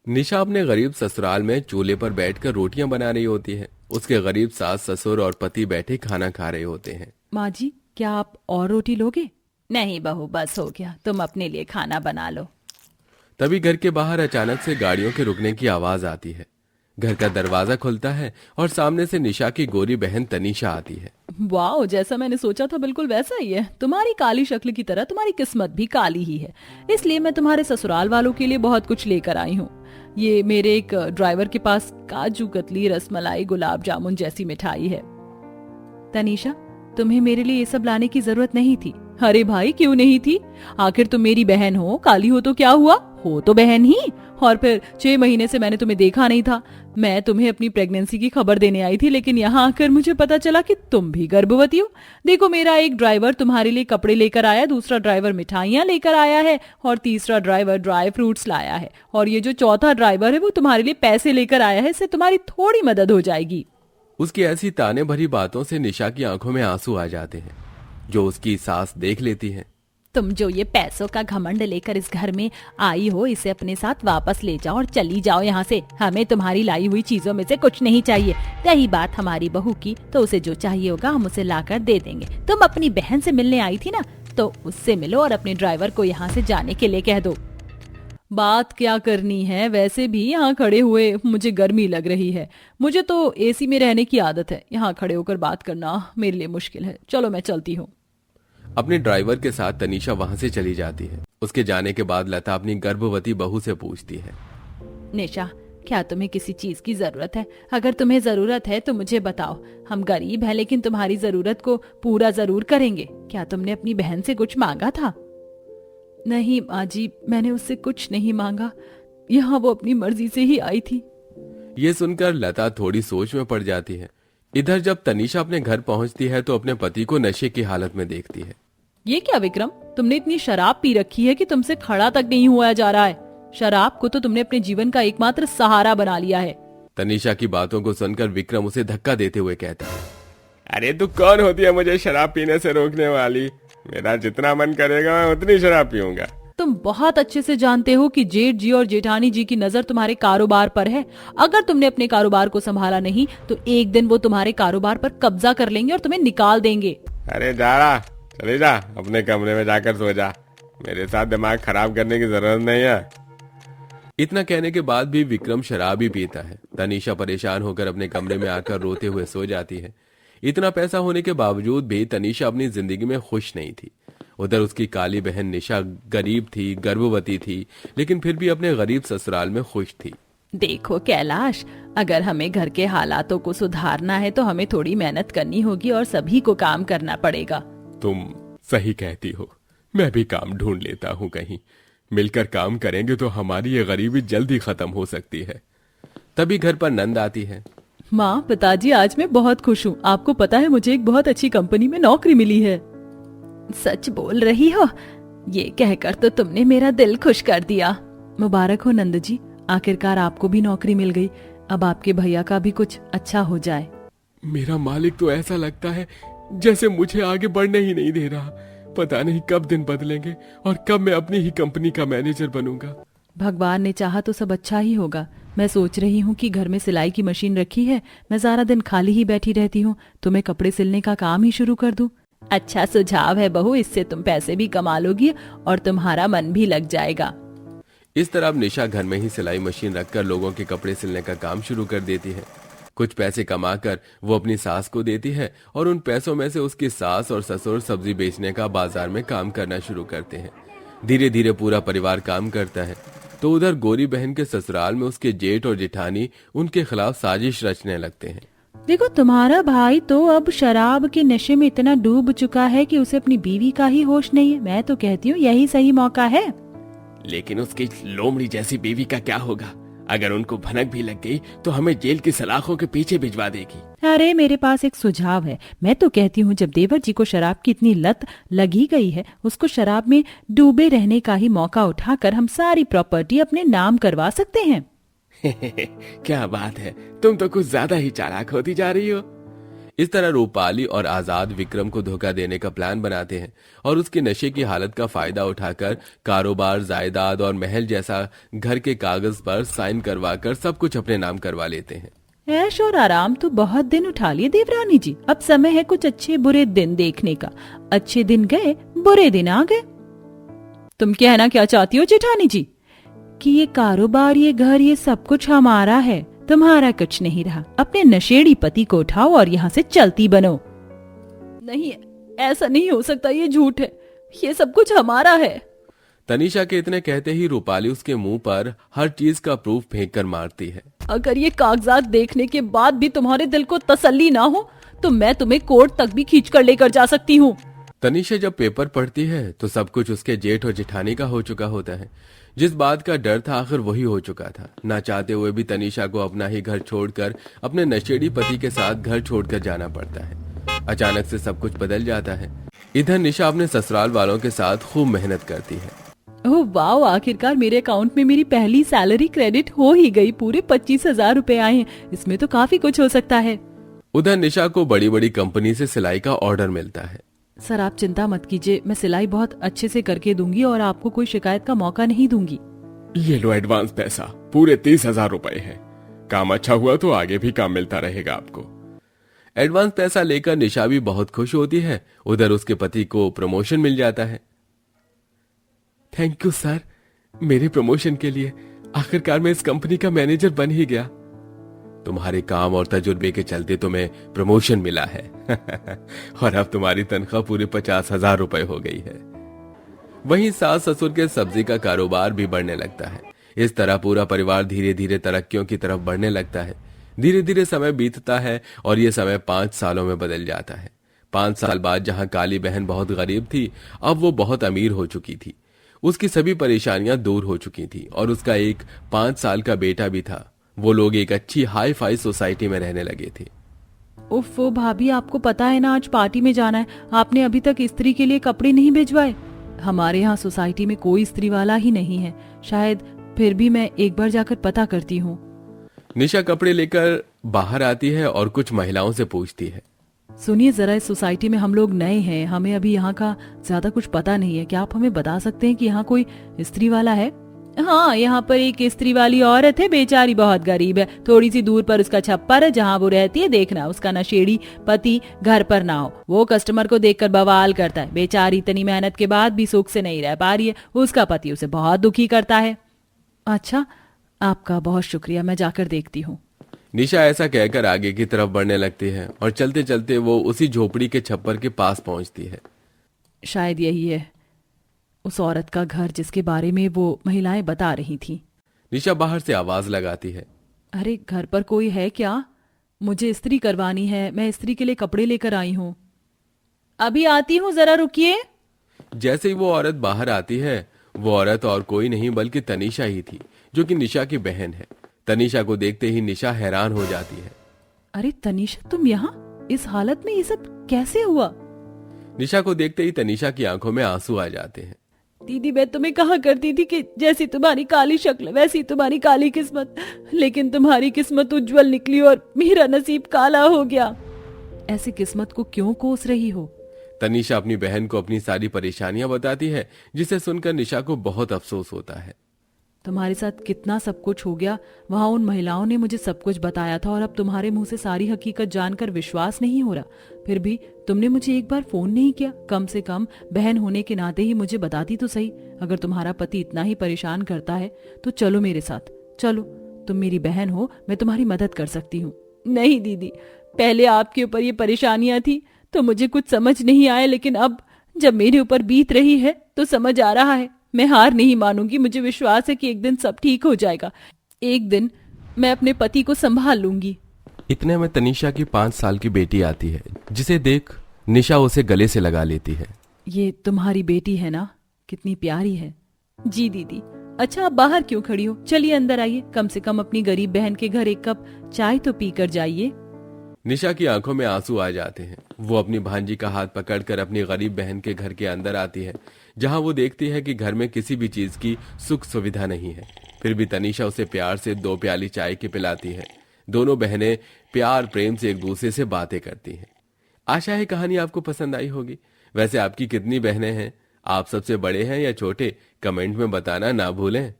निशा अपने गरीब ससुराल में चूल्हे पर बैठकर रोटियां बना रही होती है। उसके गरीब सास ससुर और पति बैठे खाना खा रहे होते हैं। माँ जी, क्या आप और रोटी लोगे? नहीं बहू, बस हो गया, तुम अपने लिए खाना बना लो। तभी घर के बाहर अचानक से गाड़ियों के रुकने की आवाज आती है। घर का दरवाजा खुलता है और सामने से निशा की गोरी बहन तनीषा आती है। वाह, जैसा मैंने सोचा था बिल्कुल वैसा ही है। तुम्हारी काली शक्ल की तरह तुम्हारी किस्मत भी काली ही है। इसलिए मैं तुम्हारे ससुराल वालों के लिए बहुत कुछ लेकर आई हूँ। ये मेरे एक ड्राइवर के पास काजू कतली, रसमलाई, गुलाब जामुन जैसी मिठाई है। तनीषा, तुम्हें मेरे लिए ये सब लाने की जरूरत नहीं थी। अरे भाई, क्यों नहीं थी? आखिर तुम मेरी बहन हो, काली हो तो क्या हुआ, हो तो बहन ही। और फिर 6 महीने से मैंने तुम्हें देखा नहीं था। मैं तुम्हें अपनी प्रेगनेंसी की खबर देने आई थी, लेकिन यहाँ आकर मुझे पता चला कि तुम भी गर्भवती हो। देखो, मेरा एक ड्राइवर तुम्हारे लिए कपड़े लेकर आया, दूसरा ड्राइवर मिठाइयाँ लेकर आया है और तीसरा ड्राइवर ड्राई फ्रूट्स लाया है। और ये जो चौथा ड्राइवर है वो तुम्हारे लिए पैसे लेकर आया है। इससे तुम्हारी थोड़ी मदद हो जाएगी। उसकी ऐसी ताने भरी बातों से निशा की आंखों में आंसू आ जाते हैं, जो उसकी सास देख लेती है। तुम जो ये पैसों का घमंड लेकर इस घर में आई हो, इसे अपने साथ वापस ले जाओ और चली जाओ यहाँ से। हमें तुम्हारी लाई हुई चीजों में से कुछ नहीं चाहिए। रही बात हमारी बहू की, तो उसे जो चाहिए होगा हम उसे लाकर दे देंगे। तुम अपनी बहन से मिलने आई थी ना, तो उससे मिलो और अपने ड्राइवर को यहाँ से जाने के लिए कह दो। बात क्या करनी है, वैसे भी यहाँ खड़े हुए मुझे गर्मी लग रही है। मुझे तो एसी में रहने की आदत है, यहाँ खड़े होकर बात करना मेरे लिए मुश्किल है। चलो मैं चलती हूँ। अपने ड्राइवर के साथ तनीषा वहां से चली जाती है। उसके जाने के बाद लता अपनी गर्भवती बहू से पूछती है, निशा, क्या तुम्हें किसी चीज की जरूरत है? अगर तुम्हें जरूरत है तो मुझे बताओ। हम गरीब हैं, लेकिन तुम्हारी जरूरत को पूरा जरूर करेंगे। क्या तुमने अपनी बहन से कुछ मांगा था? नहीं माँ जी, मैंने उससे कुछ नहीं मांगा। यहाँ वो अपनी मर्जी से ही आई थी। ये सुनकर लता थोड़ी सोच में पड़ जाती है। इधर जब तनीषा अपने घर पहुंचती है तो अपने पति को नशे की हालत में देखती है। ये क्या विक्रम, तुमने इतनी शराब पी रखी है कि तुमसे खड़ा तक नहीं हुआ जा रहा है। शराब को तो तुमने अपने जीवन का एकमात्र सहारा बना लिया है। तनीषा की बातों को सुनकर विक्रम उसे धक्का देते हुए कहता है, अरे तू कौन होती है मुझे शराब पीने से रोकने वाली? मेरा जितना मन करेगा मैं उतनी शराब पीऊंगा। तुम बहुत अच्छे से जानते हो कि जेठ जी और जेठानी जी की नजर तुम्हारे कारोबार पर है। अगर तुमने अपने कारोबार को संभाला नहीं तो एक दिन वो तुम्हारे कारोबार पर कब्जा कर लेंगे और तुम्हें निकाल देंगे। अरे जा रहा, चले जा, अपने कमरे में जाकर सो जा। मेरे साथ दिमाग खराब करने की जरूरत नहीं है। इतना कहने के बाद भी विक्रम शराब ही पीता है। तनीषा परेशान होकर अपने कमरे में आकर रोते हुए सो जाती है। इतना पैसा होने के बावजूद भी तनीषा अपनी जिंदगी में खुश नहीं थी। उधर उसकी काली बहन निशा गरीब थी, गर्भवती थी, लेकिन फिर भी अपने गरीब ससुराल में खुश थी। देखो कैलाश, अगर हमें घर के हालातों को सुधारना है तो हमें थोड़ी मेहनत करनी होगी और सभी को काम करना पड़ेगा। तुम सही कहती हो, मैं भी काम ढूंढ लेता हूँ कहीं। मिलकर काम करेंगे तो हमारी ये गरीबी जल्दी खत्म हो सकती है। तभी घर पर नंद आती है। माँ, पिताजी, आज मैं बहुत खुश हूँ। आपको पता है मुझे एक बहुत अच्छी कंपनी में नौकरी मिली है। सच बोल रही हो? ये कहकर तो तुमने मेरा दिल खुश कर दिया। मुबारक हो नंद जी, आखिरकार आपको भी नौकरी मिल गई। अब आपके भैया का भी कुछ अच्छा हो जाए। मेरा मालिक तो ऐसा लगता है जैसे मुझे आगे बढ़ने ही नहीं दे रहा। पता नहीं कब दिन बदलेंगे और कब मैं अपनी ही कंपनी का मैनेजर बनूंगा। भगवान ने चाहा तो सब अच्छा ही होगा। मैं सोच रही हूँ कि घर में सिलाई की मशीन रखी है, मैं सारा दिन खाली ही बैठी रहती हूँ, तो मैं कपड़े सिलने का काम ही शुरू कर दूं। अच्छा सुझाव है बहू, इससे तुम पैसे भी कमा लोगी और तुम्हारा मन भी लग जाएगा। इस तरह अब निशा घर में ही सिलाई मशीन रखकर लोगों के कपड़े सिलने का काम शुरू कर देती है। कुछ पैसे कमाकर वो अपनी सास को देती है और उन पैसों में से उसकी सास और ससुर सब्जी बेचने का बाजार में काम करना शुरू करते हैं। धीरे धीरे पूरा परिवार काम करता है। तो उधर गोरी बहन के ससुराल में उसके जेठ और जेठानी उनके खिलाफ साजिश रचने लगते हैं। देखो, तुम्हारा भाई तो अब शराब के नशे में इतना डूब चुका है कि उसे अपनी बीवी का ही होश नहीं है। मैं तो कहती हूँ यही सही मौका है। लेकिन उसकी लोमड़ी जैसी बीवी का क्या होगा? अगर उनको भनक भी लग गई तो हमें जेल की सलाखों के पीछे भिजवा देगी। अरे मेरे पास एक सुझाव है। मैं तो कहती हूँ जब देवर जी को शराब की इतनी लत लगी गई है, उसको शराब में डूबे रहने का ही मौका उठाकर हम सारी प्रॉपर्टी अपने नाम करवा सकते हैं। क्या बात है, तुम तो कुछ ज्यादा ही चालाक होती जा रही हो। इस तरह रूपाली और आजाद विक्रम को धोखा देने का प्लान बनाते हैं और उसके नशे की हालत का फायदा उठाकर कारोबार, जायदाद और महल जैसा घर के कागज पर साइन करवाकर सब कुछ अपने नाम करवा लेते हैं। ऐश और आराम तो बहुत दिन उठा लिए देवरानी जी, अब समय है कुछ अच्छे बुरे दिन देखने का। अच्छे दिन गए, बुरे दिन आ गए। तुम कहना क्या चाहती हो जेठानी जी? कि ये कारोबार, ये घर, ये सब कुछ हमारा है, तुम्हारा कुछ नहीं रहा। अपने नशेड़ी पति को उठाओ और यहाँ से चलती बनो। नहीं, ऐसा नहीं हो सकता, ये झूठ है, ये सब कुछ हमारा है। तनीषा के इतने कहते ही रूपाली उसके मुंह पर हर चीज का प्रूफ फेंक कर मारती है। अगर ये कागजात देखने के बाद भी तुम्हारे दिल को तसल्ली ना हो तो मैं तुम्हें कोर्ट तक भी खींच कर लेकर जा सकती हूँ। तनीषा जब पेपर पढ़ती है तो सब कुछ उसके जेठ और जेठानी का हो चुका होता है। जिस बात का डर था आखिर वही हो चुका था। ना चाहते हुए भी तनीषा को अपना ही घर छोड़कर अपने नशेड़ी पति के साथ घर छोड़कर जाना पड़ता है। अचानक से सब कुछ बदल जाता है। इधर निशा अपने ससुराल वालों के साथ खूब मेहनत करती है। ओह वाह, आखिरकार मेरे अकाउंट में मेरी पहली सैलरी क्रेडिट हो ही गई। पूरे 25,000 रुपए आए हैं, इसमें तो काफी कुछ हो सकता है। उधर निशा को बड़ी बड़ी कंपनी से सिलाई का ऑर्डर मिलता है। सर आप चिंता मत कीजिए, मैं सिलाई बहुत अच्छे से करके दूंगी और आपको कोई शिकायत का मौका नहीं दूंगी। ये लो एडवांस पैसा, पूरे 30,000 रुपए है। काम अच्छा हुआ तो आगे भी काम मिलता रहेगा आपको। एडवांस पैसा लेकर निशा भी बहुत खुश होती है। उधर उसके पति को प्रमोशन मिल जाता है। थैंक यू सर, मेरे प्रमोशन के लिए। आखिरकार मैं इस कंपनी का मैनेजर बन ही गया। तुम्हारे काम और तजुर्बे के चलते तुम्हें प्रमोशन मिला है और अब तुम्हारी तनख्वाह पूरे 50,000 रुपए हो गई है। वहीं सास ससुर के सब्जी का कारोबार भी बढ़ने लगता है। इस तरह पूरा परिवार धीरे धीरे तरक्कियों की तरफ बढ़ने लगता है। धीरे धीरे समय बीतता है और ये समय 5 सालों में बदल जाता है। 5 साल बाद जहां काली बहन बहुत गरीब थी, अब वो बहुत अमीर हो चुकी थी। उसकी सभी परेशानियां दूर हो चुकी थी और उसका एक 5 साल का बेटा भी था। वो लोग एक अच्छी हाई फाई सोसाइटी में रहने लगे थे। उफ वो भाभी, आपको पता है ना आज पार्टी में जाना है, आपने अभी तक स्त्री के लिए कपड़े नहीं भिजवाए। हमारे यहाँ सोसाइटी में कोई स्त्री वाला ही नहीं है, शायद फिर भी मैं एक बार जाकर पता करती हूँ। निशा कपड़े लेकर बाहर आती है और कुछ महिलाओं से पूछती है। सुनिए जरा, इस सोसाइटी में हम लोग नए हैं, हमें अभी यहाँ का ज्यादा कुछ पता नहीं है। क्या आप हमें बता सकते हैं कि यहाँ कोई स्त्री वाला है? हाँ, यहाँ पर एक स्त्री वाली औरत है, बेचारी बहुत गरीब है। थोड़ी सी दूर पर उसका छप्पर है जहाँ वो रहती है। देखना उसका नशेड़ी पति घर पर ना हो, वो कस्टमर को देखकर बवाल करता है। बेचारी इतनी मेहनत के बाद भी सुख से नहीं रह पा रही है, उसका पति उसे बहुत दुखी करता है। अच्छा, आपका बहुत शुक्रिया, मैं जाकर देखती हूँ। निशा ऐसा कहकर आगे की तरफ बढ़ने लगती है और चलते चलते वो उसी झोपड़ी के छप्पर के पास पहुंचती है। शायद यही है उस औरत का घर जिसके बारे में वो महिलाएं बता रही थी। निशा बाहर से आवाज लगाती है। अरे घर पर कोई है क्या? मुझे इस्त्री करवानी है, मैं इस्त्री के लिए कपड़े लेकर आई हूँ। अभी आती हूँ, जरा रुकिए। जैसे ही वो औरत बाहर आती है, वो औरत और कोई नहीं बल्कि तनीषा ही थी, जो कि निशा की बहन है। तनीषा को देखते ही निशा हैरान हो जाती है। अरे तनीषा, तुम यहाँ इस हालत में, ये सब कैसे हुआ? निशा को देखते ही तनीषा की आंखों में आंसू आ जाते हैं। दीदी, मैं तुम्हें कहा करती थी कि जैसी तुम्हारी काली शक्ल वैसी तुम्हारी काली किस्मत, लेकिन तुम्हारी किस्मत उज्जवल निकली और मेरा नसीब काला हो गया। ऐसी किस्मत को क्यों कोस रही हो? तनीषा अपनी बहन को अपनी सारी परेशानियां बताती है, जिसे सुनकर निशा को बहुत अफसोस होता है। तुम्हारे साथ कितना सब कुछ हो गया, वहां उन महिलाओं ने मुझे सब कुछ बताया था और अब तुम्हारे मुंह से सारी हकीकत जानकर विश्वास नहीं हो रहा। फिर भी तुमने मुझे एक बार फोन नहीं किया। कम से कम बहन होने के नाते ही मुझे बताती तो सही। अगर तुम्हारा पति इतना ही परेशान करता है तो चलो मेरे साथ, चलो, तुम मेरी बहन हो, मैं तुम्हारी मदद कर सकती हूँ। नहीं दीदी, पहले आपके ऊपर ये परेशानियां थी तो मुझे कुछ समझ नहीं आया, लेकिन अब जब मेरे ऊपर बीत रही है तो समझ आ रहा है। मैं हार नहीं मानूंगी, मुझे विश्वास है कि एक दिन सब ठीक हो जाएगा। एक दिन मैं अपने पति को संभाल लूंगी। इतने में तनीषा की 5 साल की बेटी आती है, जिसे देख निशा उसे गले से लगा लेती है। ये तुम्हारी बेटी है ना? कितनी प्यारी है। जी दीदी। अच्छा, आप बाहर क्यों खड़ी हो? चलिए अंदर आइए, कम से कम अपनी गरीब बहन के घर एक कप चाय तो पी कर जाइए। निशा की आंखों में आंसू आ जाते हैं। वो अपनी भांजी का हाथ पकड़कर अपनी गरीब बहन के घर के अंदर आती है, जहां वो देखती है कि घर में किसी भी चीज की सुख सुविधा नहीं है। फिर भी तनीषा उसे प्यार से 2 प्याली चाय की पिलाती है। दोनों बहनें प्यार प्रेम से एक दूसरे से बातें करती हैं। आशा है कहानी आपको पसंद आई होगी। वैसे आपकी कितनी बहनें हैं? आप सबसे बड़े हैं या छोटे? कमेंट में बताना ना भूलें।